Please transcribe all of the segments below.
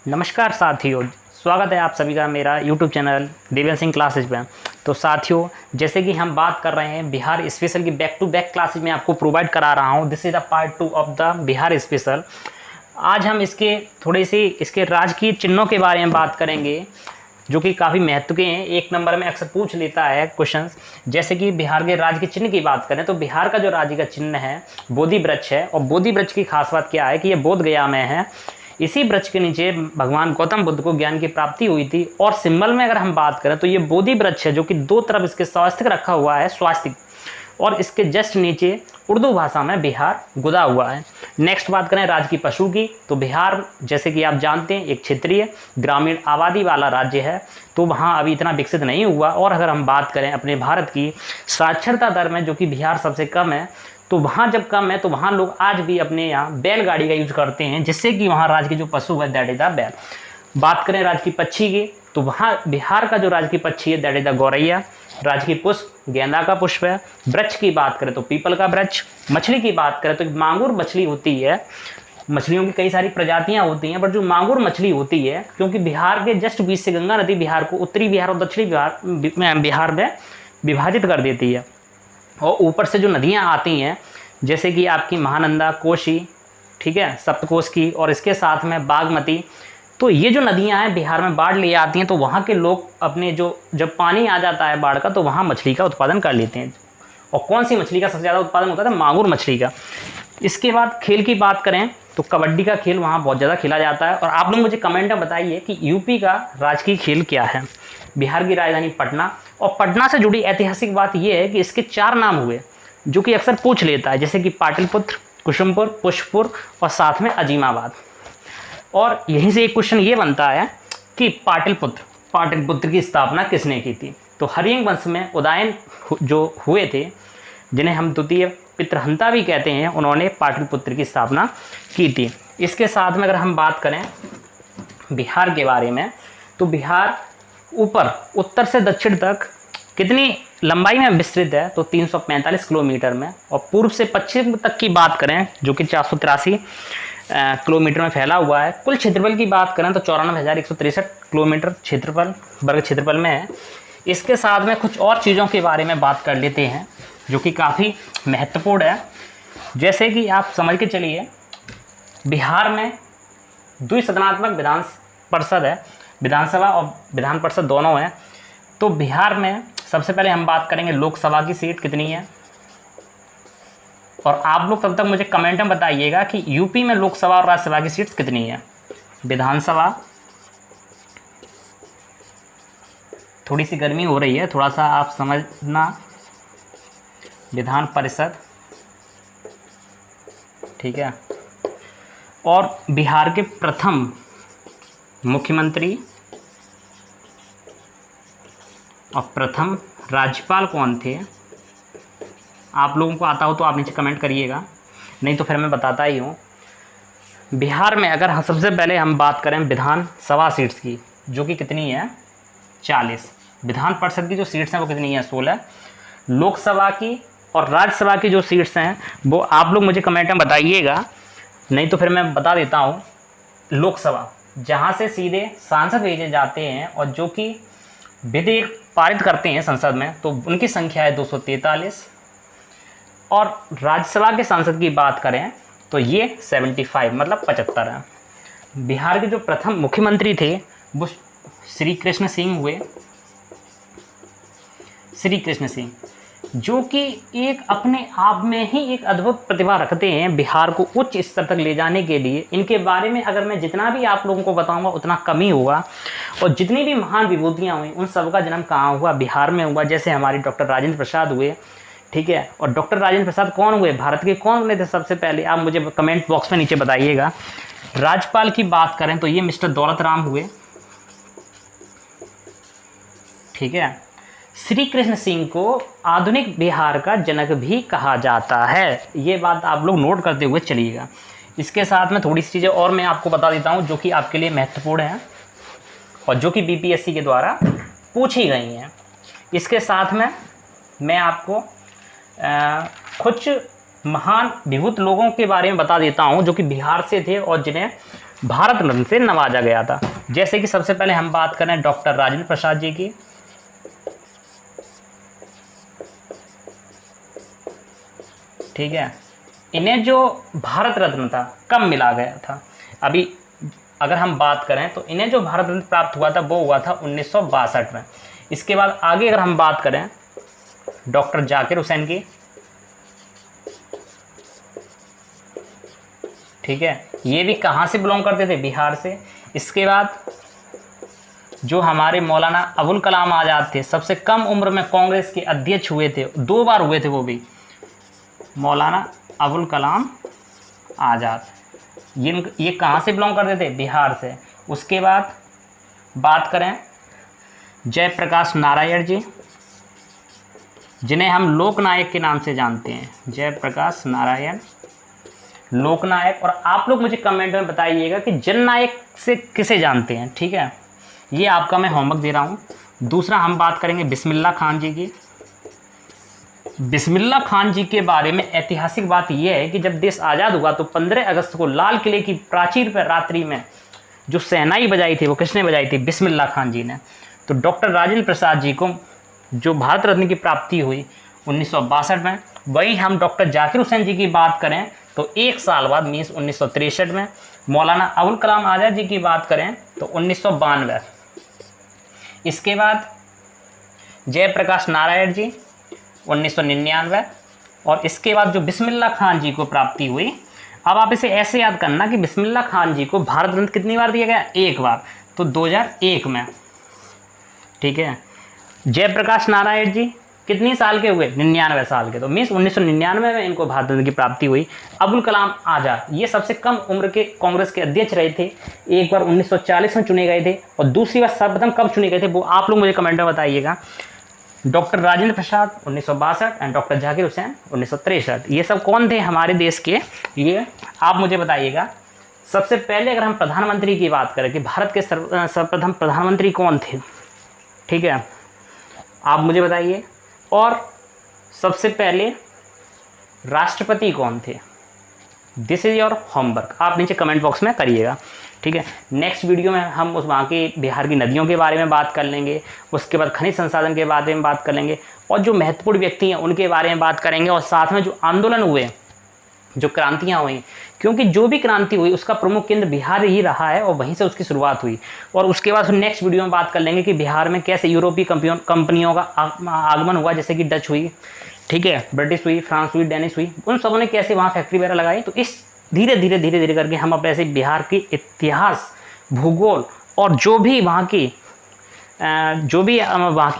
नमस्कार साथियों, स्वागत है आप सभी का मेरा YouTube channel Devendra Singh classes में। तो साथियों, जैसे कि हम बात कर रहे हैं बिहार स्पेशल की बैक टू बैक क्लासेज में आपको प्रोवाइड करा रहा हूं। This is the part 2 of the Bihar special. आज हम इसके राजकीय चिन्हों के बारे में बात करेंगे, जो कि काफ़ी महत्व के हैं। एक नंबर में अक्सर पूछ लेता है क्वेश्चंस। जैसे कि बिहार के राज्य के चिन्ह की बात करें तो बिहार का जो राज्य का चिन्ह है बोधि वृक्ष है। और बोधि वृक्ष की खास बात क्या है कि ये बोध गया में है। इसी वृक्ष के नीचे भगवान गौतम बुद्ध को ज्ञान की प्राप्ति हुई थी। और सिंबल में अगर हम बात करें तो ये बोधि वृक्ष है, जो कि दो तरफ इसके स्वास्तिक रखा हुआ है, स्वास्तिक, और इसके जस्ट नीचे उर्दू भाषा में बिहार गुदा हुआ है। नेक्स्ट बात करें राज्य की पशु की, तो बिहार जैसे कि आप जानते हैं एक क्षेत्रीय ग्रामीण आबादी वाला राज्य है, तो वहाँ अभी इतना विकसित नहीं हुआ। और अगर हम बात करें अपने भारत की साक्षरता दर में, जो कि बिहार सबसे कम है, तो वहाँ जब कम है तो वहाँ लोग आज भी अपने यहाँ बैलगाड़ी का यूज करते हैं, जिससे कि वहाँ राज्य की जो पशु है दैट इज द बैल। बात करें राज्य की पक्षी की, तो वहाँ बिहार का जो राज्य की पक्षी है दैट इज द गौरैया। राज्य की पुष्प गेंदा का पुष्प है। वृक्ष की बात करें तो पीपल का वृक्ष। मछली की बात करें तो मांगुर मछली होती है। मछलियों की कई सारी प्रजातियां होती हैं, बट जो मांगुर मछली होती है, क्योंकि बिहार के जस्ट बीच से गंगा नदी बिहार को उत्तरी बिहार और दक्षिणी बिहार में विभाजित कर देती है। और ऊपर से जो नदियां आती हैं, जैसे कि आपकी महानंदा, कोसी, ठीक है, सप्तकोश की, और इसके साथ में बागमती, तो ये जो नदियां हैं बिहार में बाढ़ ले आती हैं। तो वहाँ के लोग अपने जब पानी आ जाता है बाढ़ का, तो वहाँ मछली का उत्पादन कर लेते हैं। और कौन सी मछली का सबसे ज़्यादा उत्पादन होता है? मांगुर मछली का। इसके बाद खेल की बात करें तो कबड्डी का खेल वहाँ बहुत ज़्यादा खेला जाता है। और आप लोग मुझे कमेंट में बताइए कि यूपी का राजकीय खेल क्या है। बिहार की राजधानी पटना। और पटना से जुड़ी ऐतिहासिक बात यह है कि इसके 4 नाम हुए, जो कि अक्सर पूछ लेता है, जैसे कि पाटलिपुत्र, कुसुमपुर, पुष्पपुर और साथ में अजीमाबाद। और यहीं से एक क्वेश्चन ये बनता है कि पाटलिपुत्र की स्थापना किसने की थी? तो हरियंग वंश में उदयन जो हुए थे, जिन्हें हम द्वितीय पितृहंता भी कहते हैं, उन्होंने पाटलिपुत्र की स्थापना की थी। इसके साथ में अगर हम बात करें बिहार के बारे में, तो बिहार ऊपर उत्तर से दक्षिण तक कितनी लंबाई में विस्तृत है? तो 345 किलोमीटर में। और पूर्व से पश्चिम तक की बात करें, जो कि 483 किलोमीटर में फैला हुआ है। कुल क्षेत्रफल की बात करें तो 94,163 किलोमीटर वर्ग क्षेत्रफल में है। इसके साथ में कुछ और चीज़ों के बारे में बात कर लेते हैं, जो कि काफ़ी महत्वपूर्ण है। जैसे कि आप समझ के चलिए, बिहार में द्विसदनात्मक विधान परिषद है, विधानसभा और विधान परिषद दोनों हैं। तो बिहार में सबसे पहले हम बात करेंगे लोकसभा की सीट कितनी है। और आप लोग तब तक मुझे कमेंट में बताइएगा कि यूपी में लोकसभा और राज्यसभा की सीट्स कितनी है। विधानसभा, थोड़ी सी गर्मी हो रही है, थोड़ा सा आप समझना। विधान परिषद, ठीक है। और बिहार के प्रथम मुख्यमंत्री और प्रथम राज्यपाल कौन थे? आप लोगों को आता हो तो आप नीचे कमेंट करिएगा, नहीं तो फिर मैं बताता ही हूँ। बिहार में अगर सबसे पहले हम बात करें विधानसभा सीट्स की, जो कि कितनी है? 40। विधान परिषद की जो सीट्स हैं वो कितनी है? 16। लोकसभा की और राज्यसभा की जो सीट्स हैं वो आप लोग मुझे कमेंट में बताइएगा, नहीं तो फिर मैं बता देता हूँ। लोकसभा, जहाँ से सीधे सांसद भेजे जाते हैं और जो कि विधेयक पारित करते हैं संसद में, तो उनकी संख्या है 243। और राज्यसभा के सांसद की बात करें तो ये 75 मतलब 75 है। बिहार के जो प्रथम मुख्यमंत्री थे वो श्री कृष्ण सिंह हुए। श्री कृष्ण सिंह, जो कि एक अपने आप में ही एक अद्भुत प्रतिभा रखते हैं बिहार को उच्च स्तर तक ले जाने के लिए। इनके बारे में अगर मैं जितना भी आप लोगों को बताऊंगा उतना कम ही होगा। और जितनी भी महान विभूतियाँ हुई उन सब का जन्म कहाँ हुआ? बिहार में हुआ। जैसे हमारी डॉक्टर राजेंद्र प्रसाद हुए, ठीक है। और डॉक्टर राजेंद्र प्रसाद कौन हुए? भारत के कौन बने थे सबसे पहले? आप मुझे कमेंट बॉक्स में नीचे बताइएगा। राज्यपाल की बात करें तो ये मिस्टर दौलत राम हुए, ठीक है। श्री कृष्ण सिंह को आधुनिक बिहार का जनक भी कहा जाता है। ये बात आप लोग नोट करते हुए चलिएगा। इसके साथ में थोड़ी सी चीज़ें और मैं आपको बता देता हूँ, जो कि आपके लिए महत्वपूर्ण हैं और जो कि बीपीएससी के द्वारा पूछी गई हैं। इसके साथ में मैं आपको कुछ महान विभूत लोगों के बारे में बता देता हूं, जो कि बिहार से थे और जिन्हें भारत रत्न से नवाजा गया था। जैसे कि सबसे पहले हम बात करें डॉक्टर राजेंद्र प्रसाद जी की। ठीक है, इन्हें जो भारत रत्न था कब मिला गया था? अभी अगर हम बात करें तो इन्हें जो भारत रत्न प्राप्त हुआ था वो हुआ था 1962 में। इसके बाद आगे अगर हम बात करें डॉक्टर जाकिर हुसैन की, ठीक है, ये भी कहाँ से बिलोंग करते थे? बिहार से। इसके बाद जो हमारे मौलाना अबुल कलाम आज़ाद थे, सबसे कम उम्र में कांग्रेस के अध्यक्ष हुए थे, 2 बार हुए थे वो भी, मौलाना अबुल कलाम आज़ाद, ये कहाँ से बिलोंग करते थे? बिहार से। उसके बाद बात करें जयप्रकाश नारायण जी, जिन्हें हम लोकनायक के नाम से जानते हैं, जयप्रकाश नारायण लोकनायक। और आप लोग मुझे कमेंट में बताइएगा कि जननायक से किसे जानते हैं, ठीक है, ये आपका मैं होमवर्क दे रहा हूँ। दूसरा हम बात करेंगे बिस्मिल्लाह खान जी की। बिस्मिल्लाह खान जी के बारे में ऐतिहासिक बात यह है कि जब देश आज़ाद हुआ तो 15 अगस्त को लाल किले की प्राचीर पर रात्रि में जो शहनाई बजाई थी वो किसने बजाई थी? बिस्मिल्लाह खान जी ने। तो डॉक्टर राजेंद्र प्रसाद जी को जो भारत रत्न की प्राप्ति हुई 1962 में। वहीं हम डॉक्टर जाकिर हुसैन जी की बात करें तो 1 साल बाद मीन्स 1963 में। मौलाना अबुल कलाम आज़ाद जी की बात करें तो 1992। इसके बाद जयप्रकाश नारायण जी 1999। और इसके बाद जो बिस्मिल्लाह खान जी को प्राप्ति हुई, अब आप इसे ऐसे याद करना कि बिस्मिल्लाह खान जी को भारत रत्न कितनी बार दिया गया? 1 बार, तो 2001 में। ठीक है, जयप्रकाश नारायण जी कितनी साल के हुए? 99 साल के, तो मीन्स 1999 में इनको भारत रत्न की प्राप्ति हुई। अबुल कलाम आज़ाद ये सबसे कम उम्र के कांग्रेस के अध्यक्ष रहे थे, एक बार 1940 में चुने गए थे और दूसरी बार सर्वप्रथम कब चुने गए थे वो आप लोग मुझे कमेंट में बताइएगा। Doctor Rajendra Prasad 1962 and doctor Zakir Hussain 1963। ये सब कौन थे हमारे देश के, ये आप मुझे बताइएगा। सबसे पहले अगर हम प्रधानमंत्री की बात करें कि भारत के सर्वप्रथम प्रधानमंत्री कौन थे, ठीक है, आप मुझे बताइए। और सबसे पहले राष्ट्रपति कौन थे? दिस इज़ योर होमवर्क, आप नीचे कमेंट बॉक्स में करिएगा, ठीक है। नेक्स्ट वीडियो में हम उस वहाँ की बिहार की नदियों के बारे में बात कर लेंगे, उसके बाद खनिज संसाधन के बारे में बात कर लेंगे और जो महत्वपूर्ण व्यक्ति हैं उनके बारे में बात करेंगे और साथ में जो आंदोलन हुए, जो क्रांतियाँ हुई, क्योंकि जो भी क्रांति हुई उसका प्रमुख केंद्र बिहार ही रहा है और वहीं से उसकी शुरुआत हुई। और उसके बाद नेक्स्ट वीडियो में बात कर लेंगे कि बिहार में कैसे यूरोपीय कंपनियों का आगमन हुआ, जैसे कि डच हुई, ठीक है, ब्रिटिश हुई, फ्रांस हुई, डेनिश हुई, उन सबों ने कैसे वहाँ फैक्ट्री वगैरह लगाई। तो इस धीरे धीरे करके हम अपने ऐसे बिहार की इतिहास, भूगोल और जो भी वहाँ की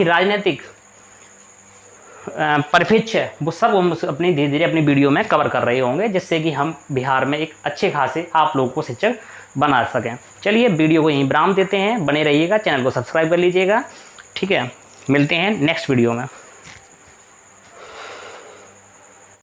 राजनीतिक परिप्रेक्ष्य है वो सब हम अपनी धीरे धीरे अपनी वीडियो में कवर कर रहे होंगे, जिससे कि हम बिहार में एक अच्छे खासे आप लोगों को शिक्षक बना सकें। चलिए वीडियो को यहीं विराम देते हैं, बने रहिएगा, चैनल को सब्सक्राइब कर लीजिएगा, ठीक है। मिलते हैं नेक्स्ट वीडियो में।